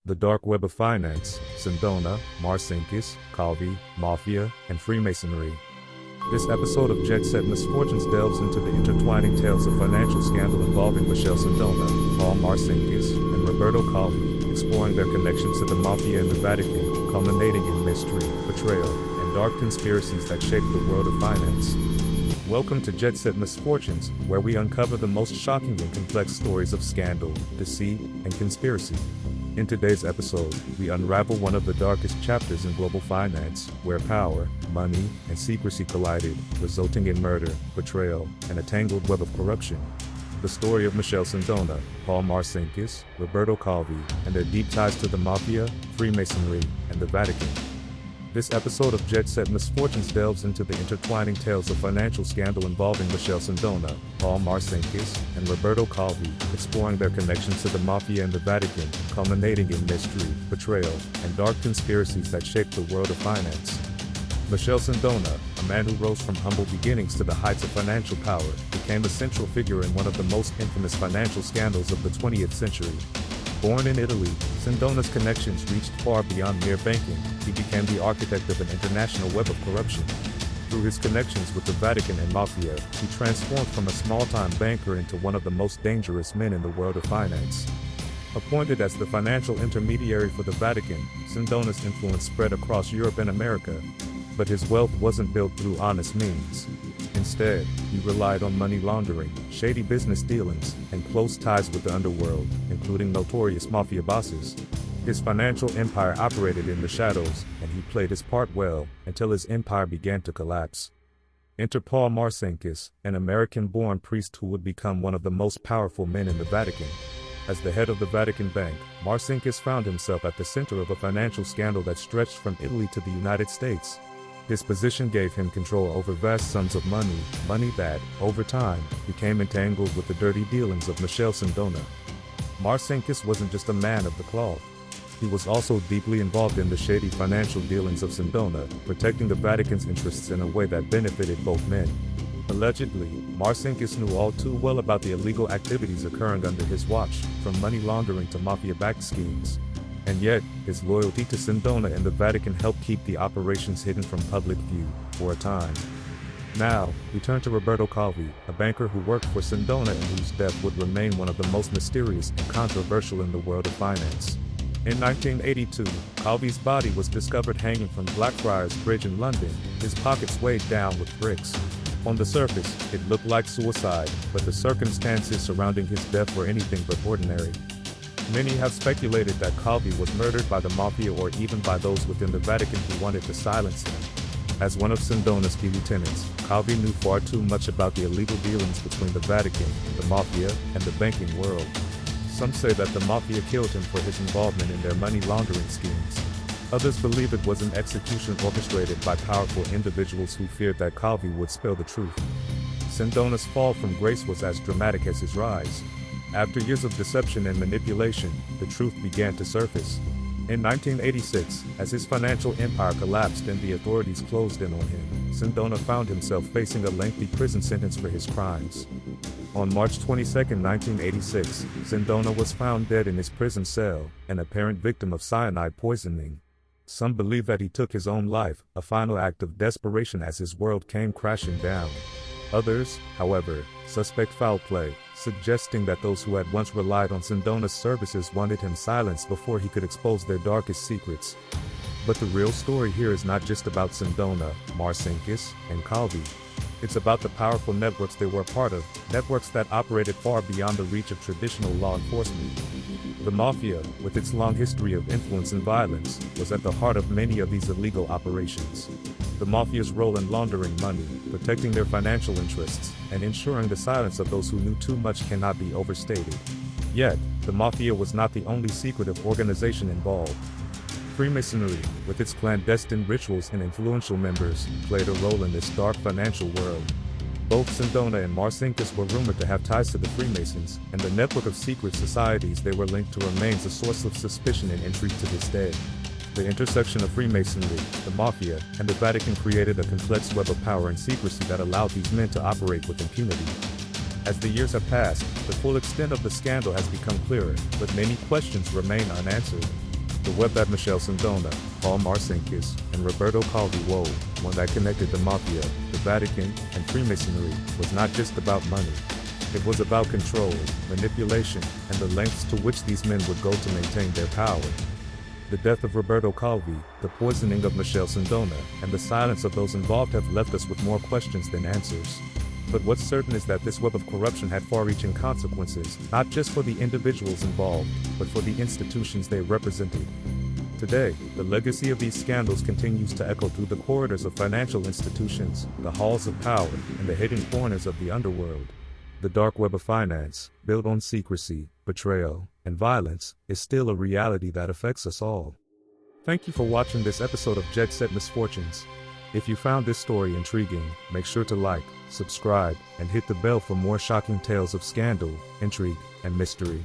The dark web of finance, Sindona, Marcinkus, Calvi, Mafia, and Freemasonry. This episode of Jet Set Misfortunes delves into the intertwining tales of financial scandal involving Michelle Sindona, Paul Marcinkus, and Roberto Calvi, exploring their connections to the Mafia and the Vatican, culminating in mystery, betrayal, and dark conspiracies that shape the world of finance. Welcome to Jet Set Misfortunes, where we uncover the most shocking and complex stories of scandal, deceit, and conspiracy. In today's episode, we unravel one of the darkest chapters in global finance, where power, money, and secrecy collided, resulting in murder, betrayal, and a tangled web of corruption. The story of Michelle Sindona, Paul Marcinkus, Roberto Calvi, and their deep ties to the Mafia, Freemasonry, and the Vatican. This episode of Jet Set Misfortunes delves into the intertwining tales of financial scandal involving Michelle Sindona, Paul Marcinkus, and Roberto Calvi, exploring their connections to the Mafia and the Vatican, culminating in mystery, betrayal, and dark conspiracies that shape the world of finance. Michelle Sindona, a man who rose from humble beginnings to the heights of financial power, became a central figure in one of the most infamous financial scandals of the 20th century. Born in Italy, Sindona's connections reached far beyond mere banking. He became the architect of an international web of corruption. Through his connections with the Vatican and Mafia, he transformed from a small-time banker into one of the most dangerous men in the world of finance. Appointed as the financial intermediary for the Vatican, Sindona's influence spread across Europe and America. But his wealth wasn't built through honest means. Instead, he relied on money laundering, shady business dealings, and close ties with the underworld, including notorious mafia bosses. His financial empire operated in the shadows, and he played his part well, until his empire began to collapse. Enter Paul Marcinkus, an American-born priest who would become one of the most powerful men in the Vatican. As the head of the Vatican Bank, Marcinkus found himself at the center of a financial scandal that stretched from Italy to the United States. His position gave him control over vast sums of money that, over time, became entangled with the dirty dealings of Michelle Sindona. Marcinkus wasn't just a man of the cloth. He was also deeply involved in the shady financial dealings of Sindona, protecting the Vatican's interests in a way that benefited both men. Allegedly, Marcinkus knew all too well about the illegal activities occurring under his watch, from money laundering to mafia-backed schemes. And yet, his loyalty to Sindona and the Vatican helped keep the operations hidden from public view, for a time. Now, we turn to Roberto Calvi, a banker who worked for Sindona and whose death would remain one of the most mysterious and controversial in the world of finance. In 1982, Calvi's body was discovered hanging from Blackfriars Bridge in London, his pockets weighed down with bricks. On the surface, it looked like suicide, but the circumstances surrounding his death were anything but ordinary. Many have speculated that Calvi was murdered by the Mafia or even by those within the Vatican who wanted to silence him. As one of Sindona's key lieutenants, Calvi knew far too much about the illegal dealings between the Vatican, the Mafia, and the banking world. Some say that the Mafia killed him for his involvement in their money laundering schemes. Others believe it was an execution orchestrated by powerful individuals who feared that Calvi would spill the truth. Sindona's fall from grace was as dramatic as his rise. After years of deception and manipulation, the truth began to surface. In 1986, as his financial empire collapsed and the authorities closed in on him, Sindona found himself facing a lengthy prison sentence for his crimes. On March 22, 1986, Sindona was found dead in his prison cell, an apparent victim of cyanide poisoning. Some believe that he took his own life, a final act of desperation as his world came crashing down. Others, however, suspect foul play, suggesting that those who had once relied on Sindona's services wanted him silenced before he could expose their darkest secrets. But the real story here is not just about Sindona, Marcinkus, and Calvi. It's about the powerful networks they were a part of, networks that operated far beyond the reach of traditional law enforcement. The Mafia, with its long history of influence and violence, was at the heart of many of these illegal operations. The Mafia's role in laundering money, protecting their financial interests, and ensuring the silence of those who knew too much cannot be overstated. Yet, the Mafia was not the only secretive organization involved. Freemasonry, with its clandestine rituals and influential members, played a role in this dark financial world. Both Sindona and Marcinkus were rumored to have ties to the Freemasons, and the network of secret societies they were linked to remains a source of suspicion and intrigue to this day. The intersection of Freemasonry, the Mafia, and the Vatican created a complex web of power and secrecy that allowed these men to operate with impunity. As the years have passed, the full extent of the scandal has become clearer, but many questions remain unanswered. The web that Michelle Sindona, Paul Marcinkus, and Roberto Calvi wove, one that connected the Mafia, the Vatican, and Freemasonry, was not just about money. It was about control, manipulation, and the lengths to which these men would go to maintain their power. The death of Roberto Calvi, the poisoning of Michelle Sindona, and the silence of those involved have left us with more questions than answers. But what's certain is that this web of corruption had far-reaching consequences, not just for the individuals involved, but for the institutions they represented. Today, the legacy of these scandals continues to echo through the corridors of financial institutions, the halls of power, and the hidden corners of the underworld. The dark web of finance, built on secrecy, betrayal, and violence, is still a reality that affects us all. Thank you for watching this episode of Jet Set Misfortunes. If you found this story intriguing, make sure to like, subscribe, and hit the bell for more shocking tales of scandal, intrigue, and mystery.